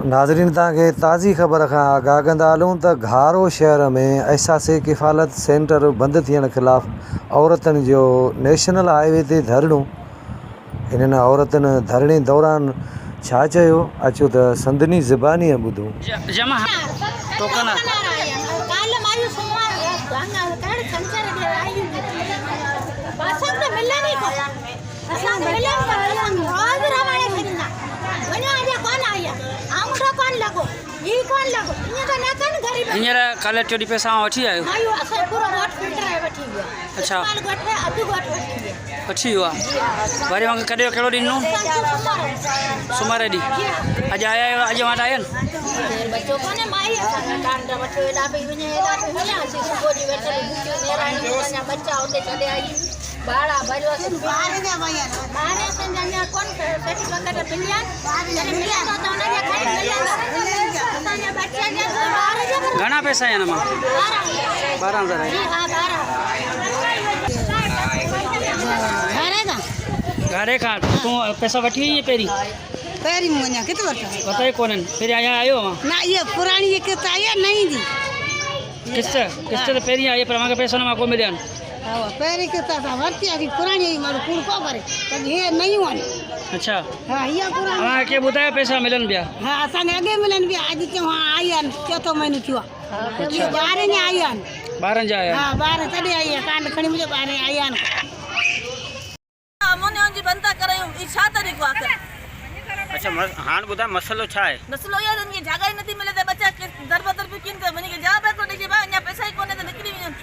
नाज़रीन तव्हांखे ताज़ी ख़बर खां आगाह कंदा हलूं त घारो शहर में एहसास किफ़ालत सेंटर बंदि थियण ख़िलाफ़ औरतुनि जो नेशनल हाईवे ते धरणो। इन्हनि औरतुनि धरणे दौरान छा चयो अचो त संदनी ज़बानी ॿुधूं। हींअर कल चोरी पैसा वठी आयो? अच्छा वठी वियो आहे। वरी मूंखे कॾहिं कहिड़ो ॾींहुं ॾिनो? सूमर ॾींहुं। अॼु आया आहियो? अॼु वटि आया आहिनि? घणा पैसा आहिनि मां? 12,000 घारे खां तूं पैसा वठी आई पहिरीं? पहिरीं मुंहिंजा किथे वरिता? पता ई कोन्हनि। पहिरीं आया आयो मां? ना ये पुरानी ये किस्त आई है नहीं दी किस्त त पहिरीं आई पर मूंखे पैसा न मां को मिलिया आहिनि। हाँ पहिरीं किस्त असां वरिती अभी पुरानी आई माण्हू कूड़ को करे त हे नयूं आहिनि। अच्छा हाँ ये पुरानी तव्हांखे ॿुधायो पैसा मिलनि पिया? हाँ असांखे अॻे मिलनि पिया। अॼु चऊं हाँ आई आहिनि चौथो महीनो थियो आहे। ये 12 जा आई आहिनि। 12 जा आया? हाँ 12 तॾहिं आई आहे कांड खणी मुंहिंजे 12 आई आहिनि। जी बनता करायूं ई छा तरीक़ो आहे? अच्छा हाणे ॿुधाए मसइलो छा आहे? मसइलो इहो आहे जॻह ई नथी मिले त बच्चा दर बदर बि कीन त वञी जवाब को ॾिजे बा अञा पैसा ई कोन्हे त निकिरी वञनि।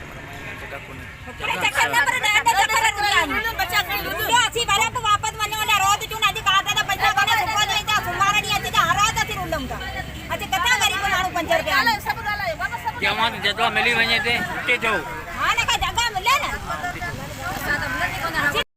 बच्चा खणी लुॾियो असीं वरे पोइ वापसि वञो अञा रोज़ चूं अॼु काट त पैसा कोन्हे सुबुह जो ईंदा सुमार ॾींहुं अची त हर राति असीं रुलूं था। अॼु किथां ग़रीब माण्हू 5 रुपया जमा जेतिरो मिली वञे ते हुते जो